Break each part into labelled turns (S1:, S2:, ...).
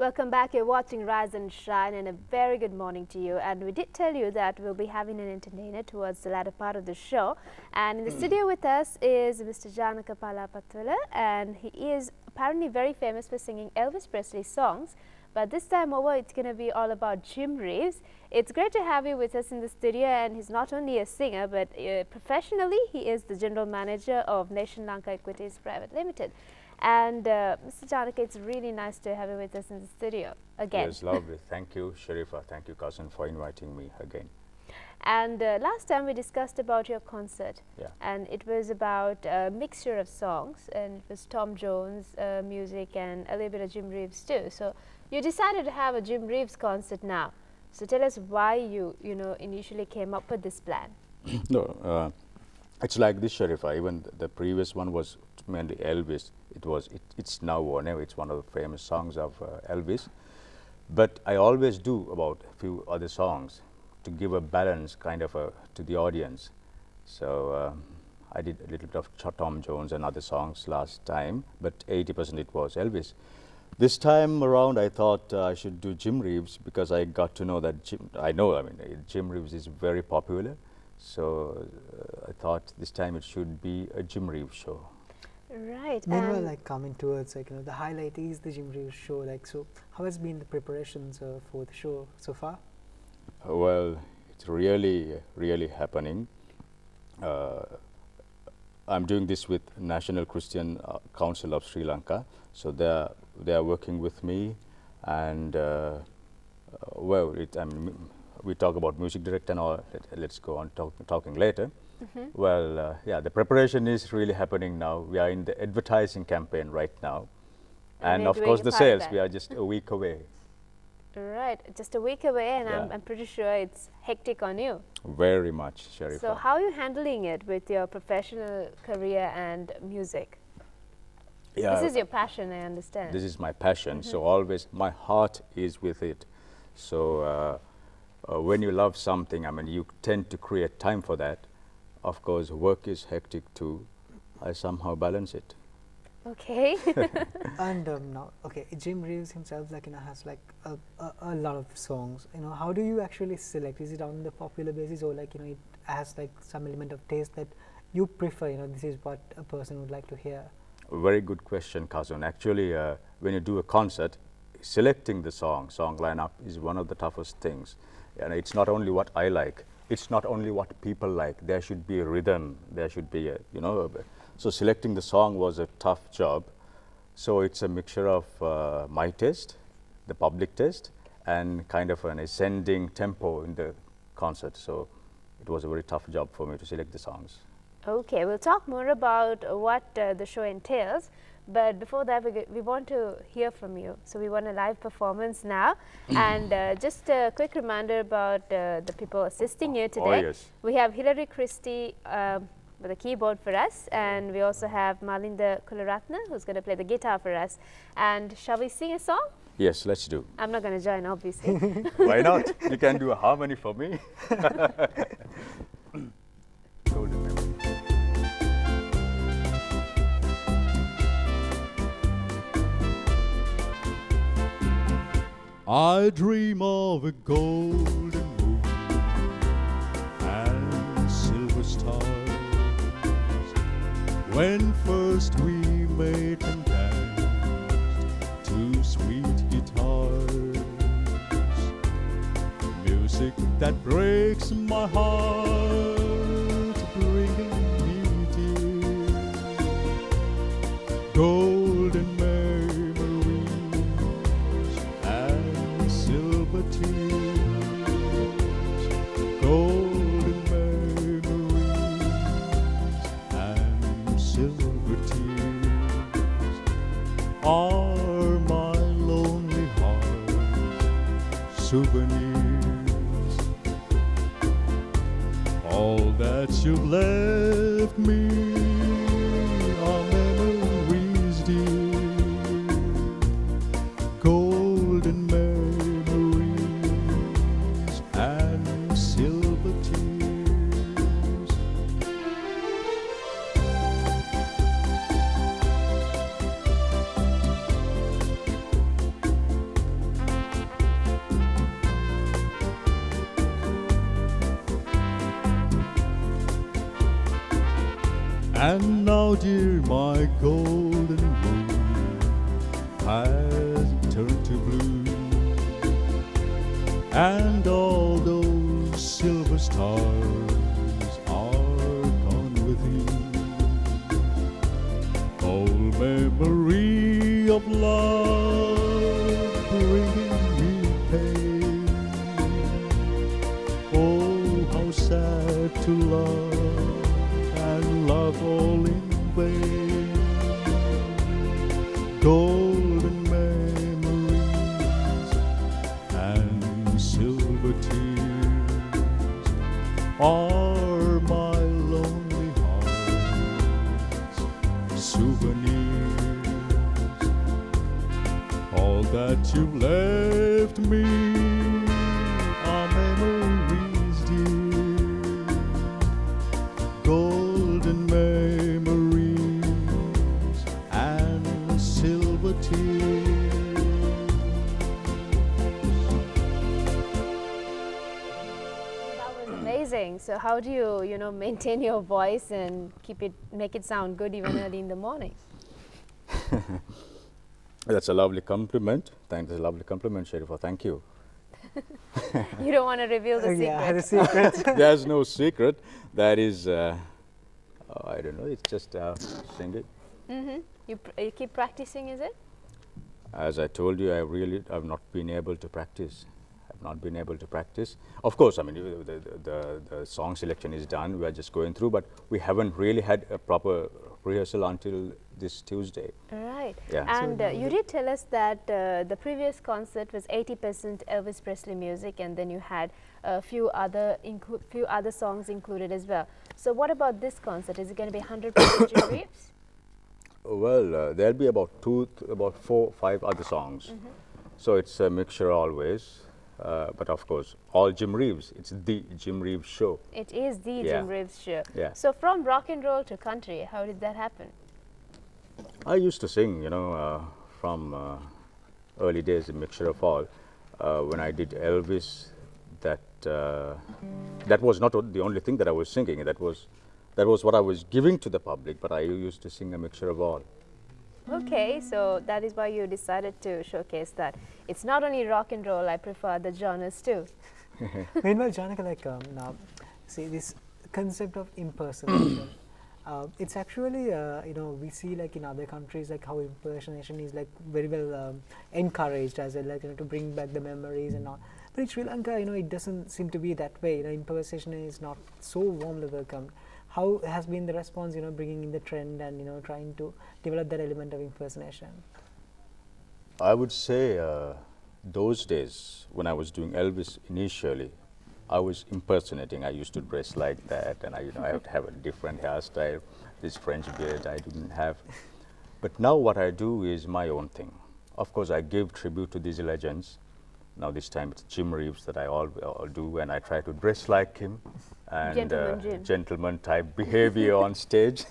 S1: Welcome back. You're watching Rise and Shine, and a very good morning to you. And we did tell you that we'll be having an entertainer towards the latter part of the show. And in the studio with us is Mr. Janaka Palapathwala, and he is apparently very famous for singing Elvis Presley songs. But this time over, it's going to be all about Jim Reeves. It's great to have you with us in the studio, and he's not only a singer, but professionally, he is the general manager of Nation Lanka Equities Private Limited. And Mr. Janaka, it's really nice to have you with us in the studio again.
S2: Yes, lovely. Thank you, Sharifa. Thank you, cousin, for inviting me again.
S1: And last time we discussed about your concert,
S2: Yeah.
S1: and it was about a mixture of songs, and it was Tom Jones music and a little bit of Jim Reeves too. So you decided to have a Jim Reeves concert now. So tell us why you initially came up with this plan.
S2: No, it's like this, Sharifa. Even the previous one was mainly Elvis. It's now or never. It's one of the famous songs of Elvis. But I always do about a few other songs to give a balance, kind of to the audience. So I did a little bit of Tom Jones and other songs last time, but 80% it was Elvis. This time around, I thought I should do Jim Reeves because I got to know that Jim Reeves is very popular. So I thought this time it should be a Jim Reeves show.
S1: Right.
S3: Meanwhile, like coming towards the highlight is the Jim Reeves show. Like, so how has been the preparations for the show so far?
S2: Well, it's really happening. I'm doing this with National Christian Council of Sri Lanka. So they are working with me, and well, we talk about music director and all. Let's go on talking later. Well, yeah, the preparation is really happening now. We are in the advertising campaign right now, and of course the sales. We are just a week away.
S1: Right, just a week away, and
S2: Yeah.
S1: I'm pretty sure it's hectic on you.
S2: Very much, Sharifa.
S1: So how are you handling it with your professional career and music?
S2: Yeah,
S1: This is your passion, I understand.
S2: this is my passion. So always my heart is with it. So when you love something, I mean, you tend to create time for that. Of course, work is hectic too. I somehow balance it.
S1: Okay.
S3: And now, okay, Jim Reeves himself, has a lot of songs. How do you actually select? Is it on the popular basis, or it has some element of taste that you prefer? This is what a person would like to hear.
S2: A very good question, Kazun. Actually, when you do a concert, selecting the song lineup is one of the toughest things. And it's not only what I like. It's not only what people like. There should be a rhythm. There should be so selecting the song was a tough job. So it's a mixture of my taste, the public taste, and kind of an ascending tempo in the concert. So it was a very tough job for me to select the songs.
S1: Okay, we'll talk more about what the show entails. But before that, we want to hear from you. So we want a live performance now. And just a quick reminder about the people assisting you today.
S2: Oh, yes.
S1: We have Hilary Christie with a keyboard for us. And we also have Malinda Kularatna, who's going to play the guitar for us. And shall we sing a song?
S2: Yes, let's do.
S1: I'm not going to join, obviously.
S2: Why not? You can do a harmony for me. Golden memory.
S4: I dream of a golden moon and silver stars when first we met and danced to sweet guitars, music that breaks my heart, bringing me tears, golden golden memories and silver tears are my lonely heart's souvenirs. All that you've left me are memories, dear, golden memories and silver tears. And now, dear, my golden moon has turned to blue, and all those silver stars are gone with you. Old memory of love bringing me pain. Oh, how sad to love and love all in vain. Golden memories and silver tears are my lonely heart's souvenirs. All that you've left me are memories, dear. Golden memories and silver tears.
S1: That was amazing. So how do you, maintain your voice and make it sound good even early in the morning?
S2: That's a lovely compliment. That's a lovely compliment, Sharifa. Thank you.
S1: You don't want to reveal the
S3: Yeah, the
S1: secret.
S3: secret.
S2: There's no secret. That is, I don't know. It's just singing.
S1: You keep practicing, is it?
S2: As I told you, I've not been able to practice. I've not been able to practice. Of course, I mean, the song selection is done. We are just going through, but we haven't really had a proper rehearsal until this Tuesday.
S1: Right.
S2: Yeah.
S1: And you did tell us that the previous concert was 80% Elvis Presley music, and then you had a few other songs included as well. So what about this concert? Is it going to be 100% Jim Reeves?
S2: Well, there'll be about 4, 5 other songs. So it's a mixture always. But of course, all Jim Reeves. It's the Jim Reeves show.
S1: It is the
S2: Yeah.
S1: Jim Reeves show.
S2: Yeah.
S1: So from rock and roll to country, how did that happen?
S2: I used to sing, from early days, a mixture of all. When I did Elvis, that was not the only thing that I was singing. That was what I was giving to the public. But I used to sing a mixture of all.
S1: Okay, so that is why you decided to showcase that. It's not only rock and roll, I prefer the genres too.
S3: Meanwhile, Janaka, now, see this concept of impersonation. It's actually, we see like in other countries, like how impersonation is like very well encouraged as well, like to bring back the memories and all. But in Sri Lanka, it doesn't seem to be that way. Impersonation is not so warmly welcomed. How has been the response, bringing in the trend and trying to develop that element of impersonation?
S2: I would say those days when I was doing Elvis initially, I was impersonating. I used to dress like that, and I have to have a different hairstyle. This French beard I didn't have. But now what I do is my own thing. Of course, I give tribute to these legends. Now this time it's Jim Reeves that I all do, and I try to dress like him. And
S1: Gentleman Jim.
S2: gentleman type behavior on stage.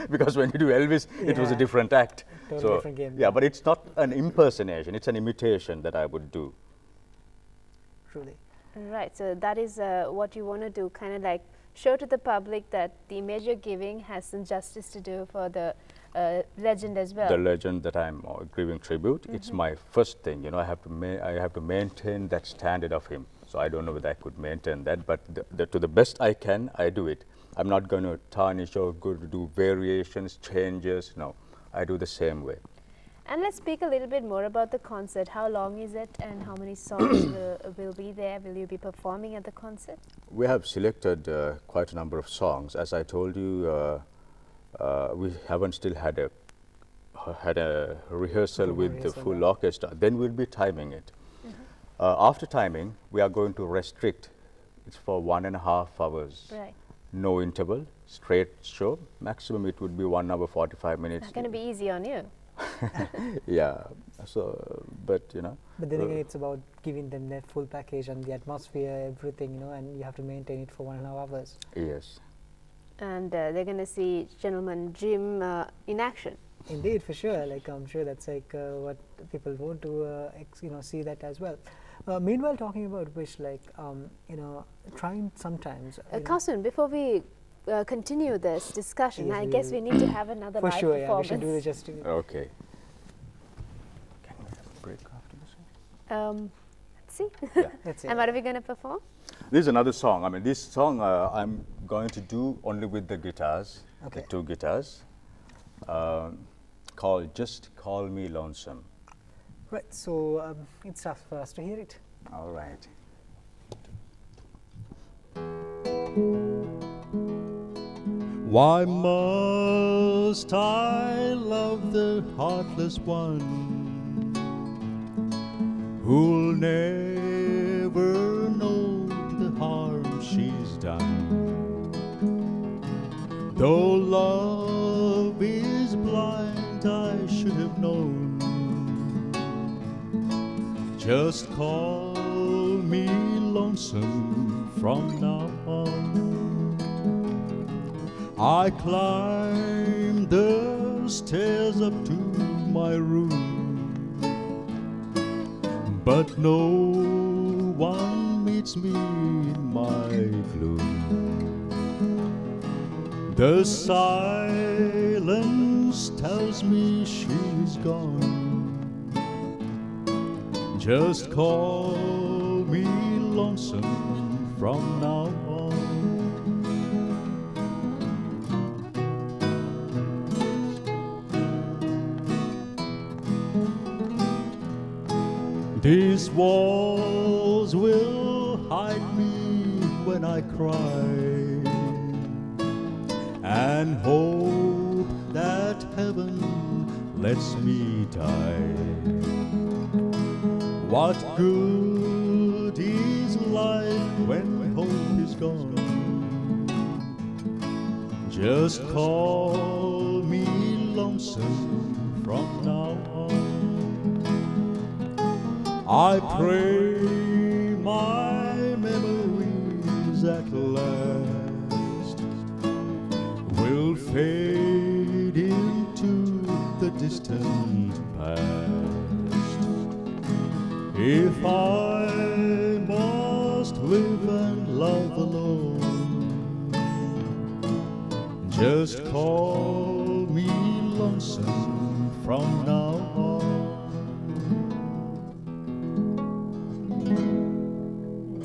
S2: Because when you do Elvis, it was a
S3: Yeah.
S2: different act.
S3: Totally different game.
S2: Yeah, but it's not an impersonation, it's an imitation that I would do.
S3: Truly.
S1: Right, so that is what you want to do, kind of like show to the public that the image you're giving has some justice to do for the legend as well.
S2: The legend that I'm giving tribute, it's my first thing. I have to maintain that standard of him. So I don't know whether I could maintain that, but to the best I can, I do it. I'm not going to tarnish or go to do variations, changes. No, I do the same way.
S1: And let's speak a little bit more about the concert. How long is it, and how many songs will be there? Will you be performing at the concert?
S2: We have selected quite a number of songs. As I told you, we haven't still had a rehearsal with the
S3: rehearsal,
S2: full
S3: right.
S2: orchestra. Then we'll be timing it. After timing, we are going to restrict. It's for 1.5 hours.
S1: Right.
S2: No interval, straight show. Maximum it would be 1 hour 45 minutes.
S1: Not going to be easy on you.
S2: Yeah. So, but
S3: But then again, it's about giving them that full package and the atmosphere, everything, and you have to maintain it for 1.5 hours.
S2: yes.
S1: And they're going to see Gentleman Jim in action.
S3: Indeed, for sure. Like I'm sure that's like what people want to, see that as well. Meanwhile, talking about which, like, trying sometimes.
S1: Kausun, before we continue this discussion.
S3: Yes,
S1: I
S3: we
S1: guess
S3: will.
S1: we need to have another
S3: For
S1: live
S3: sure, yeah, we
S1: performance.
S3: should do the justice.
S2: Okay. Can we have a break after this?
S1: Let's see.
S2: Yeah.
S3: That's it.
S1: And what are we going to perform?
S2: This is another song. I mean, this song I'm going to do only with the guitars,
S3: Okay.
S2: the two guitars, called Just Call Me Lonesome.
S3: Right, so it's up for us to hear it.
S2: All right.
S4: Why must I love the heartless one who'll never know the harm she's done? Though love is blind, I should have known. Just call me lonesome from now on. I climb the stairs up to my room, but no one meets me in my gloom. The silence tells me she's gone. Just call me lonesome from now on. These walls will hide me when I cry, and hope that heaven lets me die. What good is life when hope is gone? Just call me lonesome from now on. I pray my memories at last will fade into the distant past. If I must live and love alone, just call me lonesome from now on.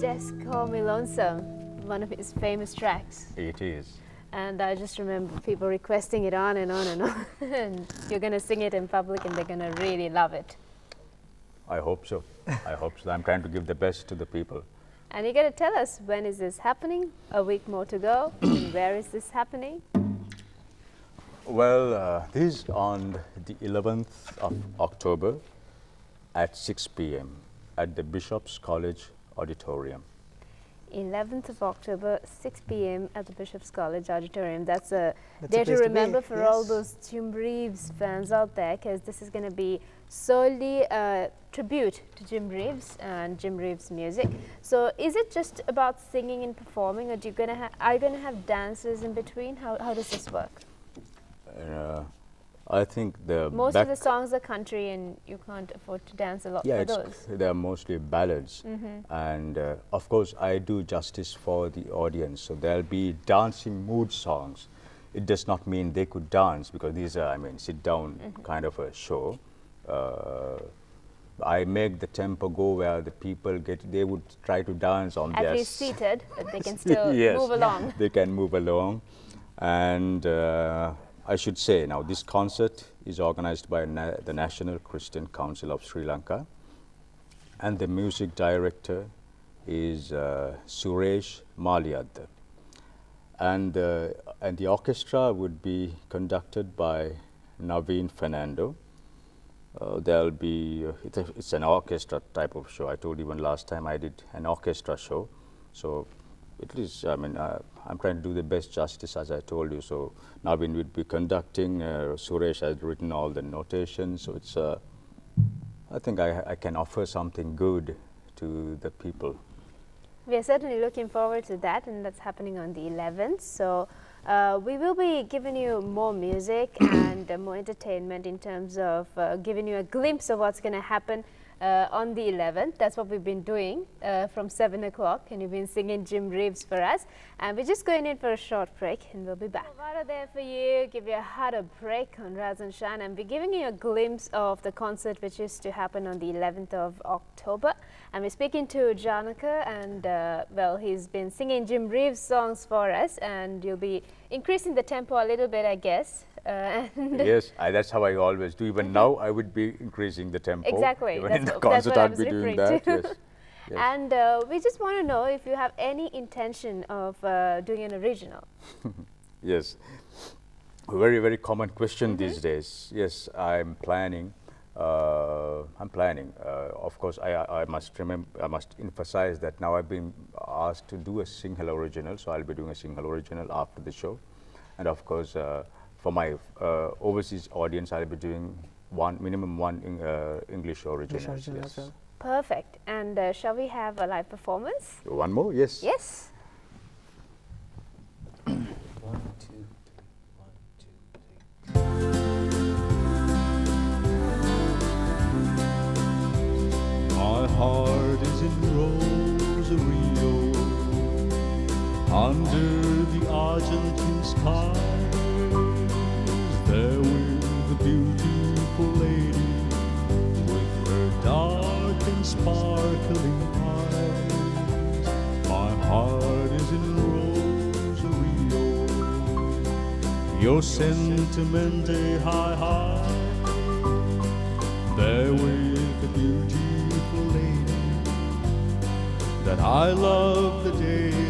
S1: Just Call Me Lonesome, one of his famous tracks.
S2: It is.
S1: And I just remember people requesting it on and on and on. And you're going to sing it in public and they're going to really love it.
S2: I hope so. I hope so. I'm trying to give the best to the people.
S1: And you got to tell us, when is this happening? A week more to go. And where is this happening?
S2: Well, this is on the 11th of October at 6 p.m. at the Bishop's College Auditorium.
S1: 11th of October, 6 p.m. at the Bishop's College Auditorium. That's a
S3: That's
S1: day
S3: a
S1: to
S3: place to
S1: remember
S3: be,
S1: for all
S3: yes.
S1: those Jim Reeves fans out there, because this is going to be solely a tribute to Jim Reeves and Jim Reeves' music. So is it just about singing and performing, or are you going to have dances in between? How does this work?
S2: I think the
S1: Most of the songs are country, and you can't afford to dance a lot for those.
S2: they're mostly ballads, and of course I do justice for the audience. So there'll be dancing mood songs. It does not mean they could dance, because these are, I mean, sit down kind of a show. I make the tempo go where the people they would try to dance on
S1: At
S2: their
S1: least seated, but they can still
S2: Yes,
S1: move along.
S2: they can move along. And I should say now, this concert is organized by the National Christian Council of Sri Lanka, and the music director is Suresh Maliadda. And the orchestra would be conducted by Naveen Fernando. There'll be, it's an orchestra type of show. I told you when last time I did an orchestra show. So it is, I mean, I'm trying to do the best justice, as I told you. So Naveen will be conducting. Suresh has written all the notations. So it's, I think I can offer something good to the people.
S1: We are certainly looking forward to that, and that's happening on the 11th. So we will be giving you more music and more entertainment in terms of giving you a glimpse of what's going to happen on the 11th. That's what we've been doing from 7 o'clock, and you've been singing Jim Reeves for us. And we're just going in for a short break, and we'll be back. Vara there for you, give your heart a break on Rise and Shine, and we're giving you a glimpse of the concert which is to happen on the 11th of October. And we're speaking to Janaka, and well, he's been singing Jim Reeves songs for us, and you'll be increasing the tempo a little bit, I guess.
S2: Yes, that's how I always do. Even now, I would be increasing the tempo.
S1: Exactly.
S2: Even
S1: That's
S2: in the
S1: what
S2: concert,
S1: I
S2: I'll
S1: was
S2: be doing
S1: referring
S2: that.
S1: to.
S2: Yes. Yes.
S1: And we just want to know if you have any intention of doing an original.
S2: Yes. A very, very common question these days. Yes, I'm planning. Of course, I must remember. I must emphasize that now I've been asked to do a single original, so I'll be doing a single original after the show. And of course, for my overseas audience, I'll be doing minimum one English original. Yes.
S1: Perfect. And shall we have a live performance?
S2: One more, yes.
S1: Yes.
S3: 1, 2, 3, 1, 2, 3.
S4: My heart is in Rosario, under the Argentine skies. There with a beautiful lady, with her dark and sparkling eyes. My heart is in Rosario, your sentimente high, high. There with a beautiful lady that I love the day